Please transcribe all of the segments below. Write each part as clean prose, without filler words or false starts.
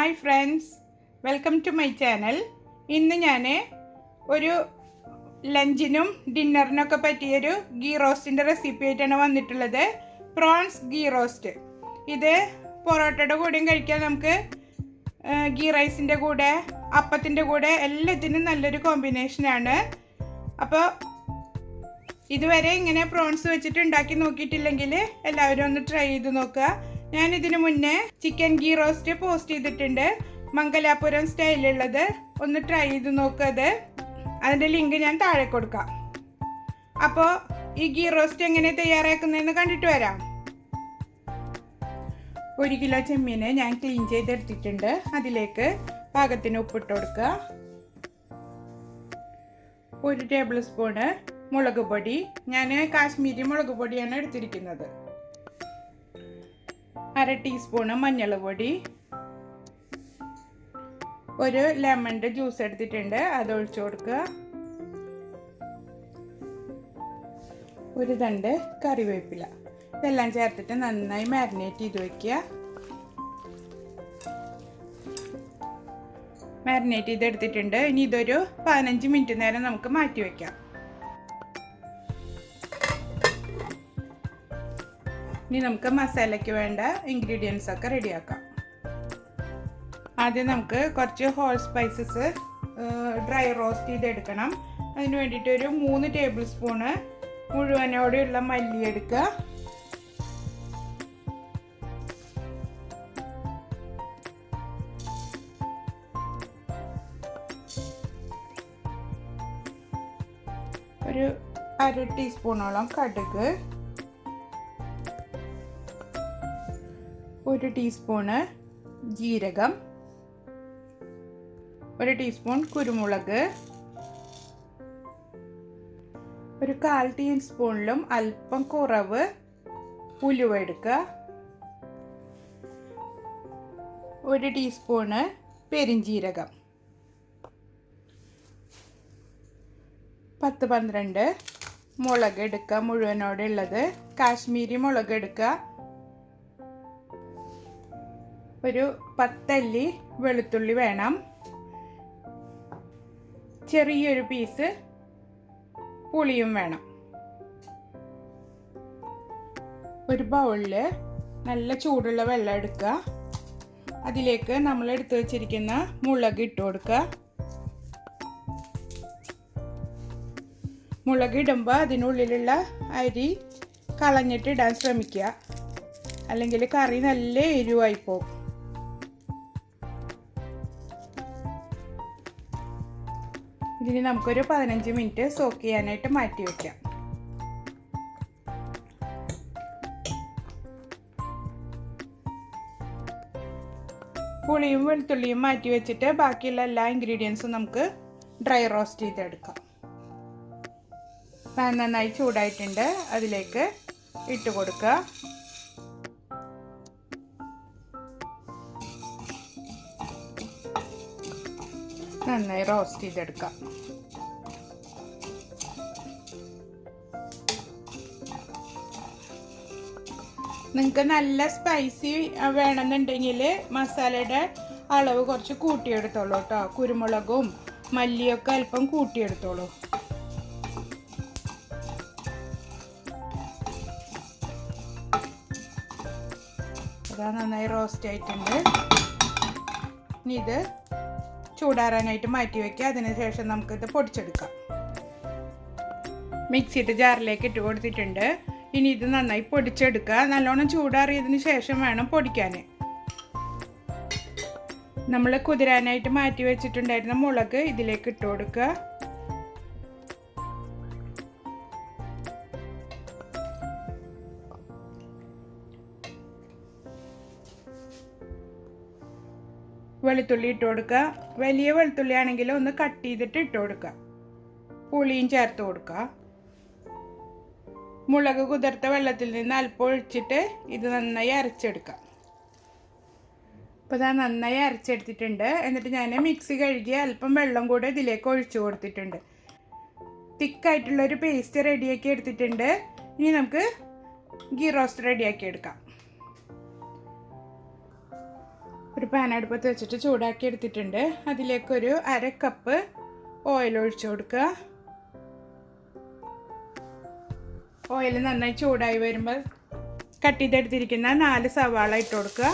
Hi friends, welcome to my channel. ഇന്ന് ഞാൻ ഒരു ലഞ്ചിനും ഡിന്നറിനൊക്കെ പറ്റിയൊരു ഗീ റോസ്റ്റിൻ്റെ റെസിപ്പി ആയിട്ടാണ് വന്നിട്ടുള്ളത്. Prawns ghee roast. ഇത് പൊറോട്ടയുടെ കൂടെയും കഴിക്കാം, നമുക്ക് ഗീ റൈസിൻ്റെ കൂടെ, അപ്പത്തിൻ്റെ കൂടെ എല്ലാത്തിനും നല്ലൊരു കോമ്പിനേഷനാണ്. അപ്പോൾ ഇതുവരെ ഇങ്ങനെ പ്രോൺസ് വെച്ചിട്ട് ഉണ്ടാക്കി നോക്കിയിട്ടില്ലെങ്കിൽ എല്ലാവരും ഒന്ന് ട്രൈ ചെയ്ത് നോക്കുക. ഞാനിതിനു മുന്നേ ചിക്കൻ ഗീ റോസ്റ്റ് പോസ്റ്റ് ചെയ്തിട്ടുണ്ട്, മംഗലാപുരം സ്റ്റൈലുള്ളത്. ഒന്ന് ട്രൈ ചെയ്ത് നോക്കുക. അതിൻ്റെ ലിങ്ക് ഞാൻ താഴെ കൊടുക്കാം. അപ്പോൾ ഈ ഗീ റോസ്റ്റ് എങ്ങനെ തയ്യാറാക്കുന്നതെന്ന് കണ്ടിട്ട് വരാം. 1 കിലോ ചെമ്മീൻ ഞാൻ ക്ലീൻ ചെയ്തെടുത്തിട്ടുണ്ട്. അതിലേക്ക് പാകത്തിന് ഉപ്പിട്ട് കൊടുക്കുക. 1 ടേബിൾ സ്പൂണ് മുളക് പൊടി, ഞാൻ കാശ്മീരി മുളക് പൊടിയാണ് എടുത്തിരിക്കുന്നത്. 1/2 ടീസ്പൂണ് മഞ്ഞൾ പൊടി, 1 ലെമണിൻ്റെ ജ്യൂസ് എടുത്തിട്ടുണ്ട്, അത് ഒഴിച്ചു കൊടുക്കുക. 1 തണ്ട് കറിവേപ്പില, ഇതെല്ലാം ചേർത്തിട്ട് നന്നായി മാരിനേറ്റ് ചെയ്ത് വയ്ക്കുക. മാരിനേറ്റ് ചെയ്തെടുത്തിട്ടുണ്ട്. ഇനി ഇതൊരു 15 മിനിറ്റ് നേരം നമുക്ക് മാറ്റി വയ്ക്കാം. ഇനി നമുക്ക് മസാലയ്ക്ക് വേണ്ട ഇൻഗ്രീഡിയൻസ് ഒക്കെ റെഡിയാക്കാം. ആദ്യം നമുക്ക് കുറച്ച് ഹോൾ സ്പൈസസ് ഡ്രൈ റോസ്റ്റ് ചെയ്തെടുക്കണം. അതിന് വേണ്ടിയിട്ട് ഒരു 3 ടേബിൾ സ്പൂണ് മുഴുവനോടെയുള്ള മല്ലി എടുക്കുക. ഒരു 1/2 ടീസ്പൂണോളം കടുക്, 1 ടീസ്പൂണ് ജീരകം, 1 ടീസ്പൂൺ കുരുമുളക്, ഒരു 1/4 ടീസ്പൂണിലും അല്പം കുറവ് ഉലുവ എടുക്കുക. 1 ടീസ്പൂണ് പെരിഞ്ജീരകം, 10-12 മുളക് എടുക്കുക, മുഴുവനോടെ ഉള്ളത്. കാശ്മീരി മുളക് എടുക്കുക. ഒരു 10 അല്ലി വെളുത്തുള്ളി വേണം. ചെറിയൊരു പീസ് പുളിയും വേണം. ഒരു ബൗളിൽ നല്ല ചൂടുള്ള വെള്ളം എടുക്കുക. അതിലേക്ക് നമ്മൾ എടുത്തു വച്ചിരിക്കുന്ന മുളക് ഇട്ട് കൊടുക്കുക. മുളക് ഇടുമ്പോൾ അതിനുള്ളിലുള്ള അരി കളഞ്ഞിട്ട് ഇടാൻ ശ്രമിക്കുക, അല്ലെങ്കിൽ കറി നല്ല എരിവായി പോകും. ഇതിന് നമുക്കൊരു 15 മിനിറ്റ് സോക്ക് ചെയ്യാനായിട്ട് മാറ്റി വയ്ക്കാം. പുളിയും വെളുത്തുള്ളിയും മാറ്റി വെച്ചിട്ട് ബാക്കിയുള്ള എല്ലാ ഇൻഗ്രീഡിയൻസും നമുക്ക് ഡ്രൈ റോസ്റ്റ് ചെയ്തെടുക്കാം. പാൻ നന്നായി ചൂടായിട്ടുണ്ട്, അതിലേക്ക് ഇട്ട് കൊടുക്കുക. നന്നായി റോസ്റ്റ് ചെയ്തെടുക്കാം. നിങ്ങൾക്ക് നല്ല സ്പൈസി വേണമെന്നുണ്ടെങ്കിൽ മസാലയുടെ അളവ് കുറച്ച് കൂട്ടിയെടുത്തോളൂ കേട്ടോ. കുരുമുളകും മല്ലിയൊക്കെ അല്പം കൂട്ടിയെടുത്തോളൂ. അതാ നന്നായി റോസ്റ്റ് ആയിട്ടുണ്ട്. ഇനി ഇത് ചൂടാറാനായിട്ട് മാറ്റി വയ്ക്കുക. അതിനുശേഷം നമുക്കിത് പൊടിച്ചെടുക്കാം. മിക്സിയുടെ ജാറിലേക്ക് ഇട്ട് കൊടുത്തിട്ടുണ്ട്. ഇനി ഇത് നന്നായി പൊടിച്ചെടുക്കുക. നല്ലോണം ചൂടാറിയതിന് ശേഷം വേണം പൊടിക്കാൻ. നമ്മൾ കുതിരാനായിട്ട് മാറ്റി വെച്ചിട്ടുണ്ടായിരുന്ന മുളക് ഇതിലേക്ക് ഇട്ട് കൊടുക്കുക. വെളുത്തുള്ളി ഇട്ട് കൊടുക്കുക. വലിയ വെളുത്തുള്ളി ആണെങ്കിൽ ഒന്ന് കട്ട് ചെയ്തിട്ട് ഇട്ട് കൊടുക്കുക. പുളിയും ചേർത്ത് കൊടുക്കുക. മുളക് കുതിർത്ത വെള്ളത്തിൽ നിന്ന് അല്പം ഒഴിച്ചിട്ട് ഇത് നന്നായി അരച്ചെടുക്കാം. അപ്പോൾ ഇതാ നന്നായി അരച്ചെടുത്തിട്ടുണ്ട്. എന്നിട്ട് ഞാൻ മിക്സി കഴുകി അല്പം വെള്ളം കൂടെ ഇതിലേക്ക് ഒഴിച്ചു കൊടുത്തിട്ടുണ്ട്. തിക്കായിട്ടുള്ളൊരു പേസ്റ്റ് റെഡിയാക്കി എടുത്തിട്ടുണ്ട്. ഇനി നമുക്ക് ഗീ റോസ്റ്റ് റെഡിയാക്കി എടുക്കാം. ഒരു പാൻ അടുപ്പത്ത് വെച്ചിട്ട് ചൂടാക്കി എടുത്തിട്ടുണ്ട്. അതിലേക്കൊരു 1/2 കപ്പ് ഓയിൽ ഒഴിച്ചു കൊടുക്കുക. ഓയിൽ നന്നായി ചൂടായി വരുമ്പോൾ കട്ട് ചെയ്തെടുത്തിരിക്കുന്ന 4 സവാള ഇട്ട് കൊടുക്കുക.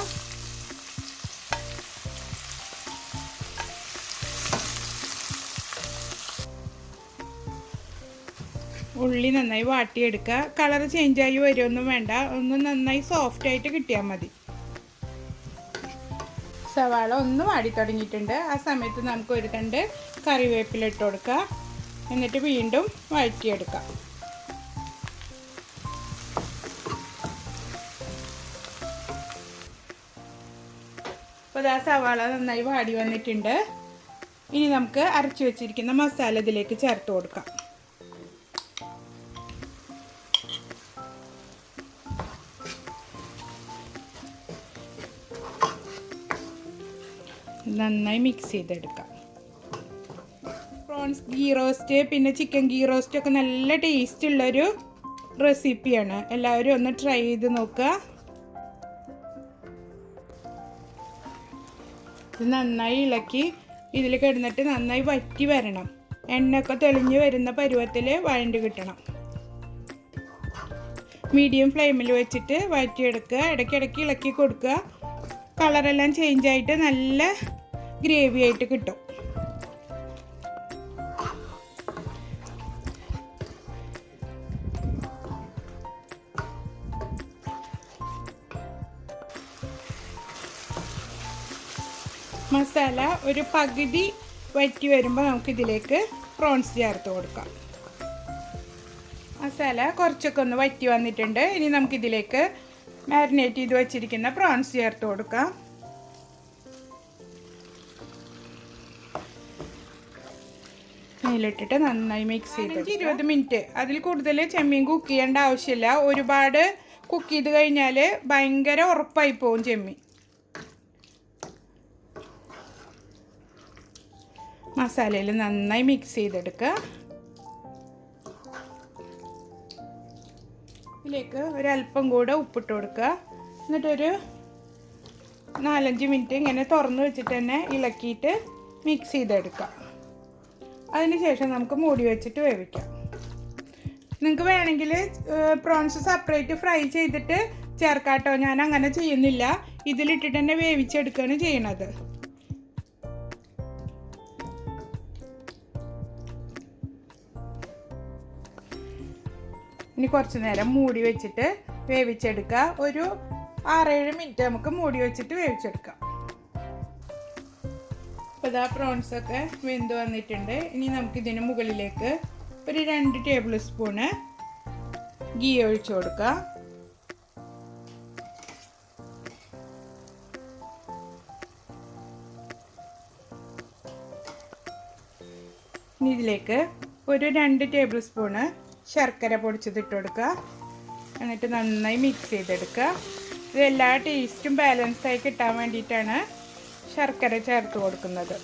ഉള്ളി നന്നായി വാട്ടിയെടുക്കുക. കളർ ചേഞ്ചായി വരുമൊന്നും വേണ്ട, ഒന്ന് നന്നായി സോഫ്റ്റായിട്ട് കിട്ടിയാൽ മതി. സവാള ഒന്ന് വാടി തുടങ്ങിയിട്ടുണ്ട്. ആ സമയത്ത് നമുക്ക് ഒരു തണ്ട് കറിവേപ്പില ഇട്ട് കൊടുക്കുക. എന്നിട്ട് വീണ്ടും വഴറ്റിയെടുക്കാം. അപ്പോൾ ആ സവാള നന്നായി വാടി വന്നിട്ടുണ്ട്. ഇനി നമുക്ക് അരച്ചു വെച്ചിരിക്കുന്ന മസാല ഇതിലേക്ക് ചേർത്ത് കൊടുക്കാം. നന്നായി മിക്സ് ചെയ്തെടുക്കാം. പ്രോൺസ് ഗീ റോസ്റ്റ് പിന്നെ ചിക്കൻ ഗീ റോസ്റ്റ് ഒക്കെ നല്ല ടേസ്റ്റ് ഉള്ളൊരു റെസിപ്പിയാണ്. എല്ലാവരും ഒന്ന് ട്രൈ ചെയ്ത് നോക്കുക. ഇത് നന്നായി ഇളക്കി ഇതിൽ കിടന്നിട്ട് നന്നായി വറ്റി വരണം. എണ്ണയൊക്കെ തെളിഞ്ഞ് വരുന്ന പരുവത്തിൽ വഴണ്ട് കിട്ടണം. മീഡിയം ഫ്ലെയിമിൽ വെച്ചിട്ട് വഴറ്റിയെടുക്കുക. ഇടയ്ക്കിടയ്ക്ക് ഇളക്കി കൊടുക്കുക. കളറെല്ലാം ചേഞ്ചായിട്ട് നല്ല ഗ്രേവി ആയിട്ട് കിട്ടും. മസാല ഒരു പകുതി വറ്റി വരുമ്പോൾ നമുക്കിതിലേക്ക് പ്രോൺസ് ചേർത്ത് കൊടുക്കാം. മസാല കുറച്ചൊക്കെ ഒന്ന് വറ്റി വന്നിട്ടുണ്ട്. ഇനി നമുക്കിതിലേക്ക് മാരിനേറ്റ് ചെയ്ത് വെച്ചിരിക്കുന്ന പ്രോൺസ് ചേർത്ത് കൊടുക്കാം. അതിലിട്ടിട്ട് നന്നായി മിക്സ് ചെയ്ത് 20 മിനിറ്റ്, അതിൽ കൂടുതൽ ചെമ്മീൻ കുക്ക് ചെയ്യേണ്ട ആവശ്യമില്ല. ഒരുപാട് കുക്ക് ചെയ്ത് കഴിഞ്ഞാൽ ഭയങ്കര ഉറപ്പായി പോവും ചെമ്മീൻ. മസാലയിൽ നന്നായി മിക്സ് ചെയ്തെടുക്കുക. ഇതിലേക്ക് ഒരല്പം കൂടെ ഉപ്പിട്ട് കൊടുക്കുക. എന്നിട്ടൊരു 4-5 മിനിറ്റ് ഇങ്ങനെ തുറന്ന് വെച്ചിട്ട് തന്നെ ഇളക്കിയിട്ട് മിക്സ് ചെയ്തെടുക്കുക. അതിനുശേഷം നമുക്ക് മൂടി വെച്ചിട്ട് വേവിക്കാം. നിങ്ങൾക്ക് വേണമെങ്കിൽ പ്രോൺസ് സെപ്പറേറ്റ് ഫ്രൈ ചെയ്തിട്ട് ചേർക്കാട്ടോ. ഞാൻ അങ്ങനെ ചെയ്യുന്നില്ല. ഇതിലിട്ടിട്ട് തന്നെ വേവിച്ചെടുക്കുകയാണ് ചെയ്യണത്. ഇനി കുറച്ച് നേരം മൂടി വെച്ചിട്ട് വേവിച്ചെടുക്കുക. ഒരു 6-7 മിനിറ്റ് നമുക്ക് മൂടി വെച്ചിട്ട് വേവിച്ചെടുക്കാം. അപ്പോൾ ഇതാ പ്രോൺസൊക്കെ വെന്ത് വന്നിട്ടുണ്ട്. ഇനി നമുക്കിതിന് മുകളിലേക്ക് ഒരു 2 ടേബിൾ സ്പൂണ് ഗീ ഒഴിച്ചു കൊടുക്കുക. ഇനി ഇതിലേക്ക് ഒരു 2 ടേബിൾ സ്പൂണ് ശർക്കര പൊടിച്ചതിട്ട് കൊടുക്കുക. എന്നിട്ട് നന്നായി മിക്സ് ചെയ്തെടുക്കുക. ഇത് എല്ലാ ടേസ്റ്റും ബാലൻസായി കിട്ടാൻ വേണ്ടിയിട്ടാണ് ശർക്കര ചേർത്ത് കൊടുക്കുന്നത്.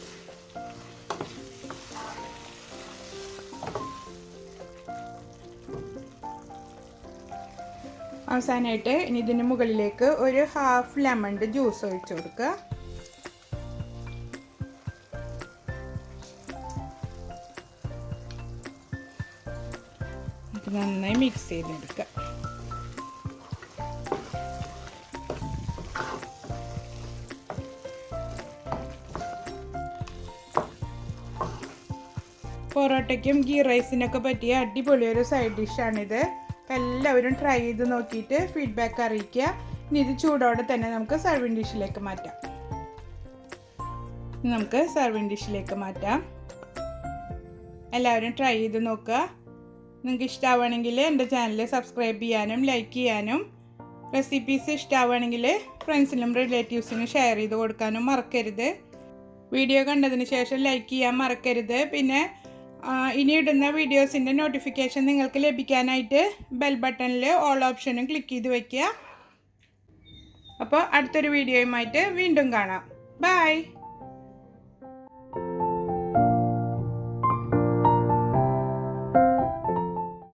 അവസാനമായിട്ട് ഇനി ഇതിന് മുകളിലേക്ക് ഒരു 1/2 ലെമണിൻ്റെ ജ്യൂസ് ഒഴിച്ചു കൊടുക്കുക. നന്നായി മിക്സ് ചെയ്തെടുക്കുക. പൊറോട്ടയ്ക്കും ഗീ റൈസിനൊക്കെ പറ്റിയ അടിപൊളിയൊരു സൈഡ് ഡിഷാണിത്. എല്ലാവരും ട്രൈ ചെയ്ത് നോക്കിയിട്ട് ഫീഡ്ബാക്ക് അറിയിക്കുക. ഇനി ഇത് ചൂടോടെ തന്നെ നമുക്ക് സർവിങ് ഡിഷിലേക്ക് മാറ്റാം. എല്ലാവരും ട്രൈ ചെയ്ത് നോക്കുക. നിങ്ങൾക്ക് ഇഷ്ടമാവുകയാണെങ്കിൽ എൻ്റെ ചാനൽ സബ്സ്ക്രൈബ് ചെയ്യാനും ലൈക്ക് ചെയ്യാനും, റെസിപ്പീസ് ഇഷ്ടമാവുകയാണെങ്കിൽ ഫ്രണ്ട്സിനും റിലേറ്റീവ്സിനും ഷെയർ ചെയ്ത് കൊടുക്കാനും മറക്കരുത്. വീഡിയോ കണ്ടതിന് ശേഷം ലൈക്ക് ചെയ്യാൻ മറക്കരുത്. പിന്നെ ഇനി ഇടുന്ന വീഡിയോസിൻ്റെ നോട്ടിഫിക്കേഷൻ നിങ്ങൾക്ക് ലഭിക്കാനായിട്ട് ബെൽ ബട്ടണിൽ ഓൾ ഓപ്ഷനും ക്ലിക്ക് ചെയ്ത് വയ്ക്കുക. അപ്പോൾ അടുത്തൊരു വീഡിയോയുമായിട്ട് വീണ്ടും കാണാം. ബൈ.